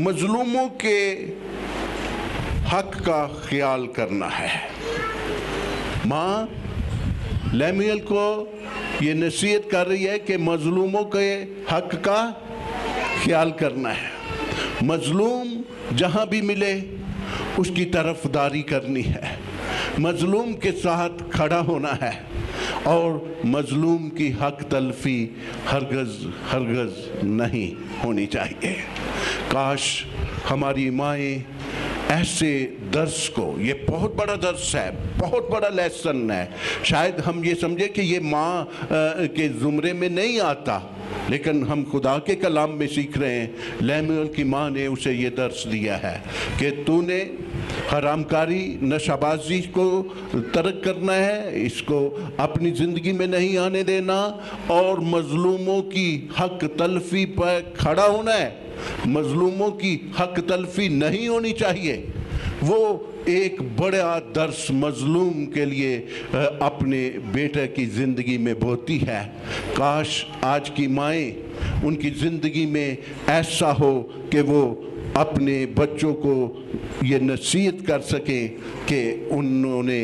مظلوموں کے حق کا خیال کرنا ہے۔ ماں لیمیل کو یہ نصیحت کر رہی ہے کہ مظلوموں کے حق کا خیال کرنا ہے، مظلوم جہاں بھی ملے اس کی طرفداری کرنی ہے، مظلوم کے ساتھ کھڑا ہونا ہے، اور مظلوم کی حق تلفی ہرگز نہیں ہونی چاہیے۔ کاش ہماری مائیں ایسے درس کو، یہ بہت بڑا درس ہے، بہت بڑا لیسن ہے، شاید ہم یہ سمجھے کہ یہ ماں کے زمرے میں نہیں آتا، لیکن ہم خدا کے کلام میں سیکھ رہے ہیں۔ لیمیل کی ماں نے اسے یہ درس دیا ہے کہ تو نے حرام کاری، نشہ بازی کو ترک کرنا ہے، اس کو اپنی زندگی میں نہیں آنے دینا، اور مظلوموں کی حق تلفی پر کھڑا ہونا ہے۔ مظلوموں کی حق تلفی نہیں ہونی چاہیے۔ وہ ایک بڑا درس مظلوم کے لیے اپنے بیٹے کی زندگی میں بوتی ہے۔ کاش آج کی مائیں ان کی زندگی میں ایسا ہو کہ وہ اپنے بچوں کو یہ نصیحت کر سکیں کہ انہوں نے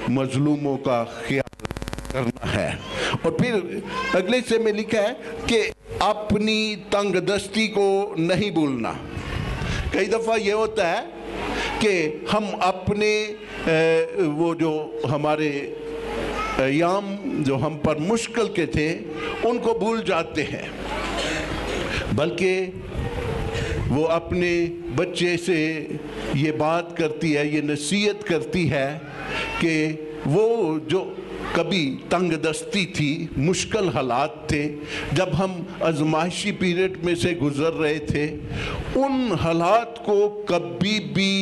مظلوموں کا خیال کرنا ہے۔ اور پھر اگلے سے میں لکھا ہے کہ اپنی تنگ دستی کو نہیں بھولنا۔ کئی دفعہ یہ ہوتا ہے کہ ہم اپنے وہ جو ہمارے ایام جو ہم پر مشکل کے تھے ان کو بھول جاتے ہیں، بلکہ وہ اپنے بچے سے یہ بات کرتی ہے، یہ نصیحت کرتی ہے کہ وہ جو کبھی تنگ دستی تھی، مشکل حالات تھے، جب ہم آزمائشی پیریڈ میں سے گزر رہے تھے، ان حالات کو کبھی بھی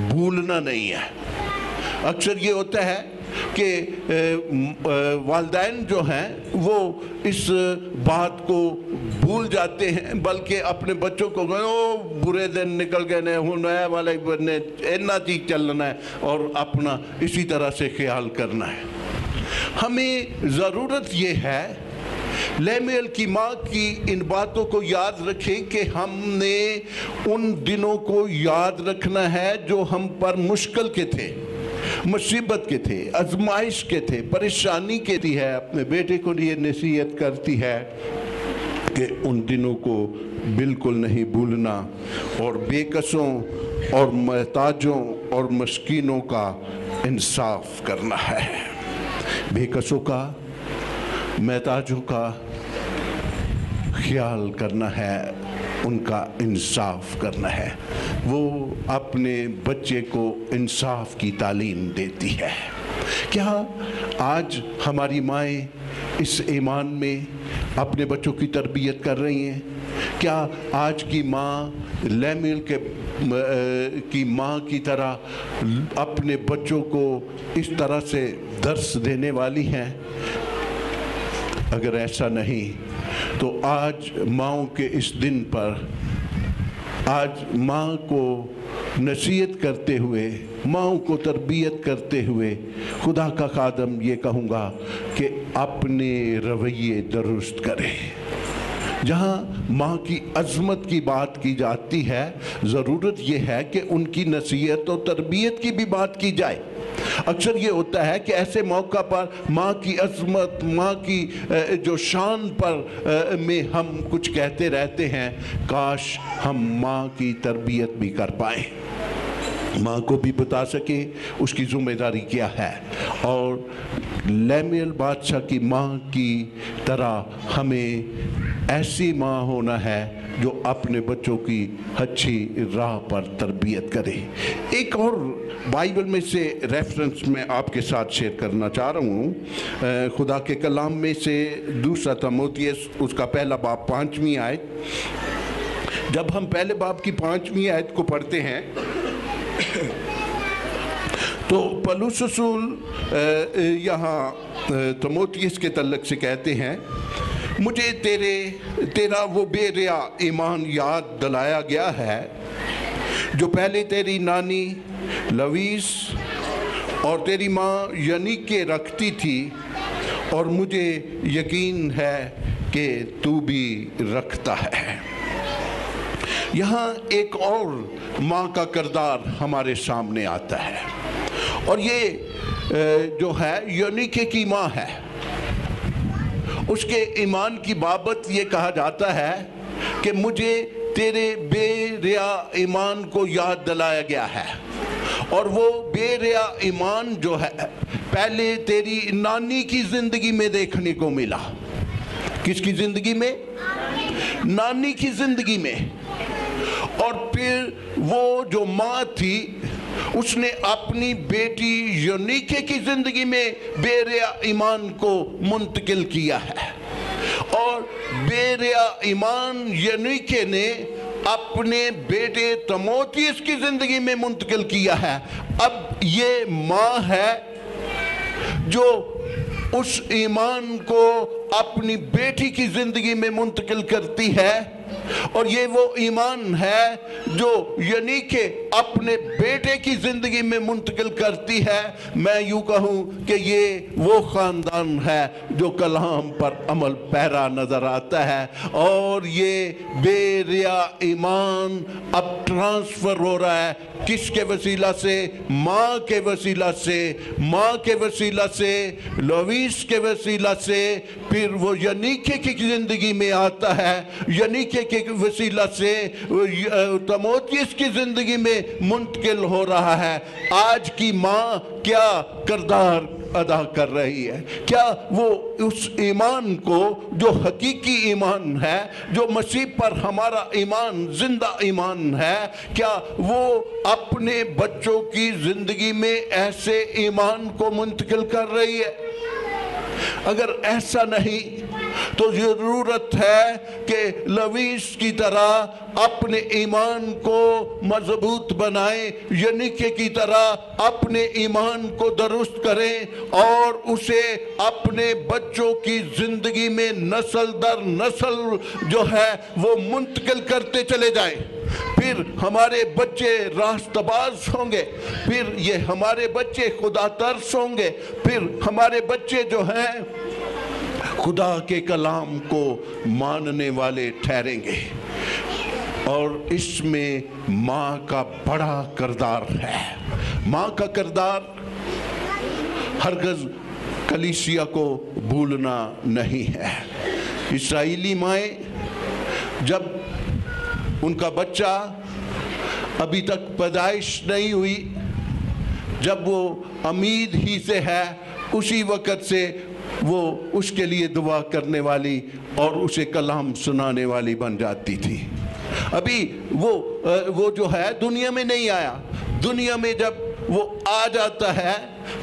بھولنا نہیں ہے۔ اکثر یہ ہوتا ہے کہ والدین جو ہیں وہ اس بات کو بھول جاتے ہیں، بلکہ اپنے بچوں کو برے دن نکل گئے نے، ہوں نیا والے بننے اینا چیز چلنا ہے، اور اپنا اسی طرح سے خیال کرنا ہے۔ ہمیں ضرورت یہ ہے لیمیل کی ماں کی ان باتوں کو یاد رکھیں کہ ہم نے ان دنوں کو یاد رکھنا ہے جو ہم پر مشکل کے تھے، مصیبت کے تھے، آزمائش کے تھے، پریشانی کے تھی ہے۔ اپنے بیٹے کو یہ نصیحت کرتی ہے کہ ان دنوں کو بالکل نہیں بھولنا، اور بے کسوں اور محتاجوں اور مسکینوں کا انصاف کرنا ہے۔ بے کسوں کا، محتاجوں کا خیال کرنا ہے، ان کا انصاف کرنا ہے۔ وہ اپنے بچے کو انصاف کی تعلیم دیتی ہے۔ کیا آج ہماری مائیں اس ایمان میں اپنے بچوں کی تربیت کر رہی ہیں؟ کیا آج کی ماں لیمیل کی ماں کی طرح اپنے بچوں کو اس طرح سے درس دینے والی ہیں؟ اگر ایسا نہیں تو آج ماؤں کے اس دن پر، آج ماں کو نصیحت کرتے ہوئے، ماؤں کو تربیت کرتے ہوئے، خدا کا خادم یہ کہوں گا کہ اپنے رویے درست کریں۔ جہاں ماں کی عظمت کی بات کی جاتی ہے، ضرورت یہ ہے کہ ان کی نصیحت اور تربیت کی بھی بات کی جائے۔ اکثر یہ ہوتا ہے کہ ایسے موقع پر ماں کی عظمت، ماں کی جو شان پر میں ہم کچھ کہتے رہتے ہیں۔ کاش ہم ماں کی تربیت بھی کر پائیں، ماں کو بھی بتا سکیں اس کی ذمہ داری کیا ہے، اور لیمیل بادشاہ کی ماں کی طرح ہمیں ایسی ماں ہونا ہے جو اپنے بچوں کی اچھی راہ پر تربیت کرے۔ ایک اور بائبل میں سے ریفرنس میں آپ کے ساتھ شیئر کرنا چاہ رہا ہوں، خدا کے کلام میں سے دوسرا تیموتھیوس اس کا پہلا باب 5ویں آیت۔ جب ہم پہلے باب کی 5ویں آیت کو پڑھتے ہیں تو پولس رسول یہاں تیموتھیوس کے تعلق سے کہتے ہیں، مجھے تیرا وہ بے ریا ایمان یاد دلایا گیا ہے جو پہلے تیری نانی لویس اور تیری ماں ینیکے رکھتی تھی، اور مجھے یقین ہے کہ تو بھی رکھتا ہے۔ یہاں ایک اور ماں کا کردار ہمارے سامنے آتا ہے، اور یہ جو ہے یونیکے کی ماں ہے۔ اس کے ایمان کی بابت یہ کہا جاتا ہے کہ مجھے تیرے بے ریا ایمان کو یاد دلایا گیا ہے، اور وہ بے ریا ایمان جو ہے پہلے تیری نانی کی زندگی میں دیکھنے کو ملا۔ کس کی زندگی میں؟ نانی کی زندگی میں۔ اور پھر وہ جو ماں تھی اس نے اپنی بیٹی یونیکے کی زندگی میں بے ریا ایمان کو منتقل کیا ہے، اور بے ریا ایمان یونیکے نے اپنے بیٹے تموتھیوس کی زندگی میں منتقل کیا ہے۔ اب یہ ماں ہے جو اس ایمان کو اپنی بیٹی کی زندگی میں منتقل کرتی ہے، اور یہ وہ ایمان ہے جو یونیکے اپنے بیٹے کی زندگی میں منتقل کرتی ہے۔ میں یوں کہوں کہ یہ وہ خاندان ہے جو کلام پر عمل پیرا نظر آتا ہے، اور یہ بے ریا ایمان اب ٹرانسفر ہو رہا ہے۔ کس کے وسیلہ سے؟ ماں کے وسیلہ سے، ماں کے وسیلہ سے، لویس کے وسیلہ سے، پھر وہ یونیکے کی زندگی میں آتا ہے، یونیکے کے وسیلہ سے تموتھیوس کی زندگی میں منتقل ہو رہا ہے۔ آج کی ماں کیا کردار ادا کر رہی ہے؟ کیا وہ اس ایمان کو جو حقیقی ایمان ہے، جو مسیح پر ہمارا ایمان زندہ ایمان ہے، کیا وہ اپنے بچوں کی زندگی میں ایسے ایمان کو منتقل کر رہی ہے؟ اگر ایسا نہیں تو ضرورت ہے کہ لویس کی طرح اپنے ایمان کو مضبوط بنائیں، یونیکے کی طرح اپنے ایمان کو درست کریں، اور اسے اپنے بچوں کی زندگی میں نسل در نسل جو ہے وہ منتقل کرتے چلے جائیں۔ پھر ہمارے بچے راست باز ہوں گے، پھر یہ ہمارے بچے خدا ترس ہوں گے، پھر ہمارے بچے جو ہیں خدا کے کلام کو ماننے والے ٹھہریں گے۔ اور اس میں ماں کا بڑا کردار ہے۔ ماں کا کردار ہرگز کلیسیا کو بھولنا نہیں ہے۔ اسرائیلی مائیں جب ان کا بچہ ابھی تک پیدائش نہیں ہوئی، جب وہ امید ہی سے ہے، اسی وقت سے وہ اس کے لیے دعا کرنے والی اور اسے کلام سنانے والی بن جاتی تھی۔ ابھی وہ جو ہے دنیا میں نہیں آیا۔ دنیا میں جب وہ آ جاتا ہے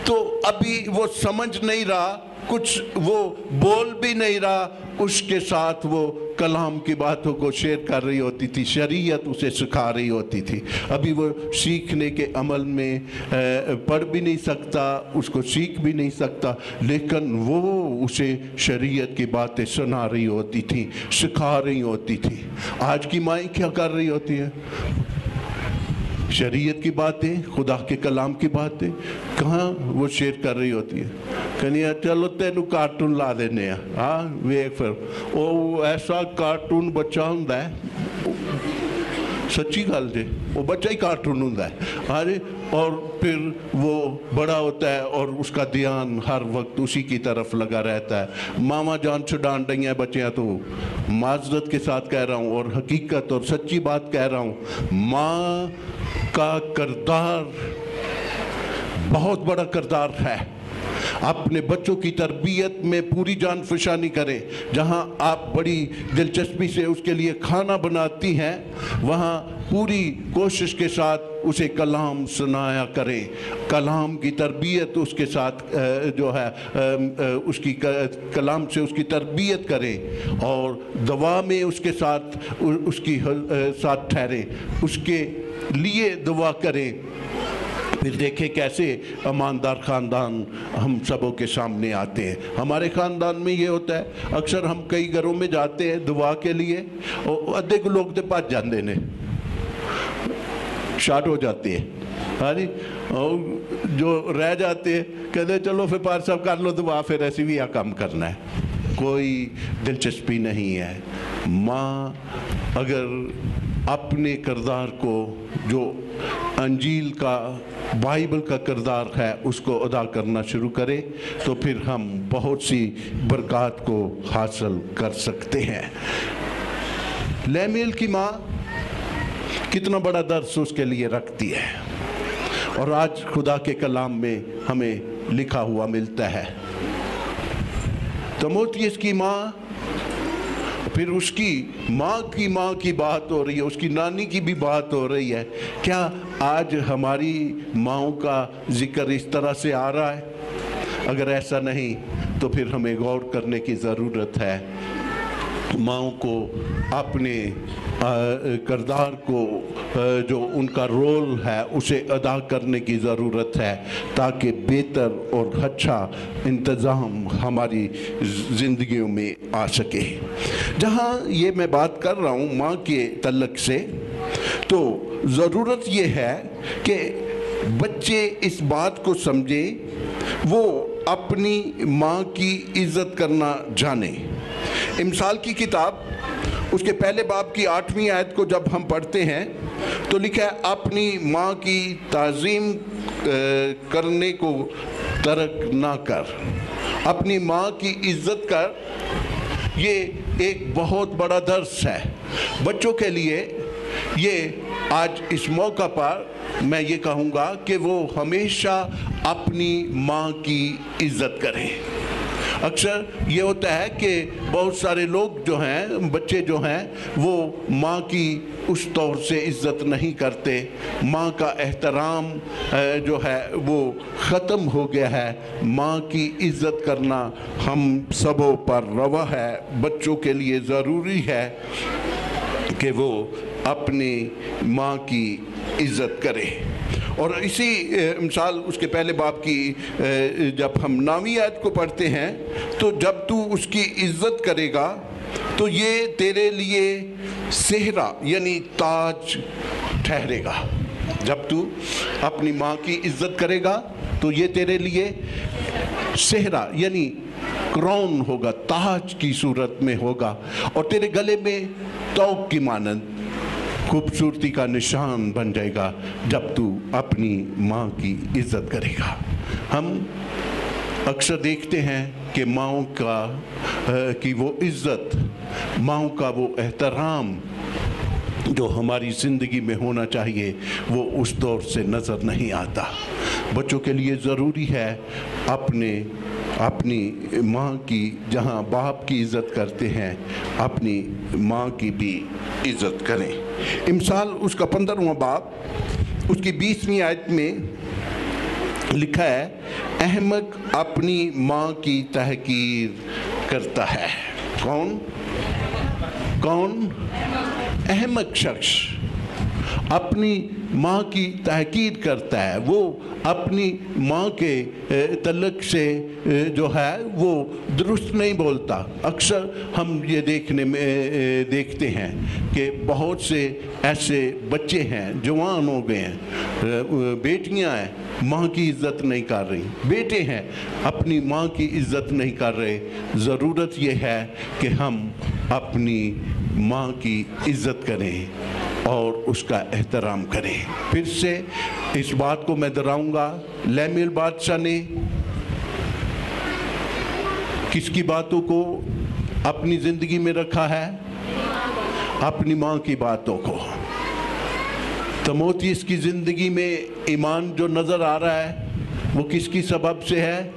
تو ابھی وہ سمجھ نہیں رہا، کچھ وہ بول بھی نہیں رہا، اس کے ساتھ وہ کلام کی باتوں کو شیئر کر رہی ہوتی تھی، شریعت اسے سکھا رہی ہوتی تھی۔ ابھی وہ سیکھنے کے عمل میں پڑھ بھی نہیں سکتا، اس کو سیکھ بھی نہیں سکتا، لیکن وہ اسے شریعت کی باتیں سنا رہی ہوتی تھی، سکھا رہی ہوتی تھی۔ آج کی مائیں کیا کر رہی ہوتی ہیں؟ شریعت کی باتیں، خدا کے کلام کی باتیں کہاں وہ شیئر کر رہی ہوتی ہے؟ کہنی ہے چلو تینوں کارٹون لا دینے ہیں، ہاں ویک پھر وہ ایسا کارٹون بچہ ہوں ہے، سچی گل جے وہ بچہ ہی کارٹون ہوں ہے، ہاں جی، اور پھر وہ بڑا ہوتا ہے اور اس کا دھیان ہر وقت اسی کی طرف لگا رہتا ہے۔ ماما جان چھڑان رہی ہیں بچیاں، تو معذرت کے ساتھ کہہ رہا ہوں اور حقیقت اور سچی بات کہہ رہا ہوں، ماں کا کردار بہت بڑا کردار ہے۔ اپنے بچوں کی تربیت میں پوری جان فشانی کریں۔ جہاں آپ بڑی دلچسپی سے اس کے لیے کھانا بناتی ہیں، وہاں پوری کوشش کے ساتھ اسے کلام سنایا کریں، کلام کی تربیت اس کے ساتھ جو ہے اس کی کلام سے اس کی تربیت کریں، اور دعا میں اس کے ساتھ اس کی ساتھ ٹھہریں، اس کے لیے دعا کریں۔ پھر دیکھیں کیسے ایماندار خاندان ہم سبوں کے سامنے آتے ہیں۔ ہمارے خاندان میں یہ ہوتا ہے، اکثر ہم کئی گھروں میں جاتے ہیں دعا کے لیے، اور ادھے کو لوگ تے پاس جاندے نے، شارٹ ہو جاتے ہیں، ہاں جی، اور جو رہ جاتے ہیں کہتے ہیں چلو پھر پار صاحب کر لو دعا، پھر ایسی بھی کام کرنا ہے۔ کوئی دلچسپی نہیں ہے۔ ماں اگر اپنے کردار کو جو انجیل کا بائبل کا کردار ہے اس کو ادا کرنا شروع کرے تو پھر ہم بہت سی برکات کو حاصل کر سکتے ہیں۔ لیمیل کی ماں کتنا بڑا درس اس کے لیے رکھتی ہے، اور آج خدا کے کلام میں ہمیں لکھا ہوا ملتا ہے۔ تموتھیوس کی ماں، پھر اس کی ماں کی بات ہو رہی ہے، اس کی نانی کی بھی بات ہو رہی ہے۔ کیا آج ہماری ماؤں کا ذکر اس طرح سے آ رہا ہے؟ اگر ایسا نہیں تو پھر ہمیں غور کرنے کی ضرورت ہے۔ ماؤں کو اپنے کردار کو جو ان کا رول ہے اسے ادا کرنے کی ضرورت ہے، تاکہ بہتر اور اچھا انتظام ہماری زندگیوں میں آ سکے۔ جہاں یہ میں بات کر رہا ہوں ماں کے تعلق سے، تو ضرورت یہ ہے کہ بچے اس بات کو سمجھیں، وہ اپنی ماں کی عزت کرنا جانیں۔ امثال کی کتاب اس کے پہلے باب کی 8ویں آیت کو جب ہم پڑھتے ہیں تو لکھا ہے، اپنی ماں کی تعظیم کرنے کو ترک نہ کر، اپنی ماں کی عزت کر۔ یہ ایک بہت بڑا درس ہے بچوں کے لیے۔ یہ آج اس موقع پر میں یہ کہوں گا کہ وہ ہمیشہ اپنی ماں کی عزت کریں۔ اکثر یہ ہوتا ہے کہ بہت سارے لوگ جو ہیں، بچے جو ہیں، وہ ماں کی اس طور سے عزت نہیں کرتے۔ ماں کا احترام جو ہے وہ ختم ہو گیا ہے۔ ماں کی عزت کرنا ہم سبوں پر روا ہے۔ بچوں کے لیے ضروری ہے کہ وہ اپنی ماں کی عزت کریں۔ اور اسی مثال اس کے پہلے باب کی جب ہم 9ویں آیت کو پڑھتے ہیں تو جب تو اس کی عزت کرے گا تو یہ تیرے لیے صحرا یعنی تاج ٹھہرے گا۔ جب تو اپنی ماں کی عزت کرے گا تو یہ تیرے لیے صحرا یعنی کراؤن ہوگا، تاج کی صورت میں ہوگا، اور تیرے گلے میں توق کی مانند خوبصورتی کا نشان بن جائے گا جب تو اپنی ماں کی عزت کرے گا۔ ہم اکثر دیکھتے ہیں کہ ماؤں کی وہ عزت، ماؤں کا وہ احترام جو ہماری زندگی میں ہونا چاہیے وہ اس دور سے نظر نہیں آتا۔ بچوں کے لیے ضروری ہے اپنی ماں کی، جہاں باپ کی عزت کرتے ہیں، اپنی ماں کی بھی عزت کریں۔ امثال اس کا 15واں باب اس کی 20ویں آیت میں لکھا ہے، احمق اپنی ماں کی تحقیر کرتا ہے۔ کون؟ احمق شخص اپنی ماں کی تحقیر کرتا ہے۔ وہ اپنی ماں کے تعلق سے جو ہے وہ درست نہیں بولتا۔ اکثر ہم یہ دیکھتے ہیں کہ بہت سے ایسے بچے ہیں، جوان ہو گئے ہیں، بیٹیاں ہیں، ماں کی عزت نہیں کر رہی، بیٹے ہیں اپنی ماں کی عزت نہیں کر رہے۔ ضرورت یہ ہے کہ ہم اپنی ماں کی عزت کریں اور اس کا احترام کریں۔ پھر سے اس بات کو میں دہراؤں گا، لیمیل بادشاہ نے کس کی باتوں کو اپنی زندگی میں رکھا ہے؟ اپنی ماں کی باتوں کو۔ تموتھیوس کی زندگی میں ایمان جو نظر آ رہا ہے وہ کس کی سبب سے ہے؟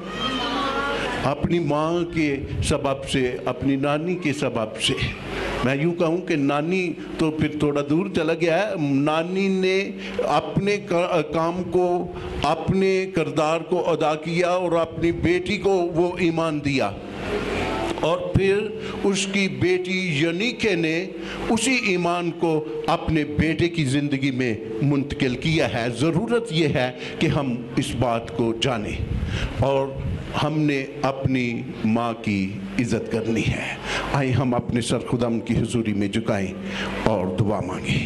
اپنی ماں کے سبب سے، اپنی نانی کے سبب سے۔ میں یوں کہوں کہ نانی تو پھر تھوڑا دور چلا گیا ہے۔ نانی نے اپنے کام کو، اپنے کردار کو ادا کیا اور اپنی بیٹی کو وہ ایمان دیا، اور پھر اس کی بیٹی یونیکے نے اسی ایمان کو اپنے بیٹے کی زندگی میں منتقل کیا ہے۔ ضرورت یہ ہے کہ ہم اس بات کو جانیں اور ہم نے اپنی ماں کی عزت کرنی ہے۔ آئیں ہم اپنے سر خدا کی حضوری میں جھکائیں اور دعا مانگیں۔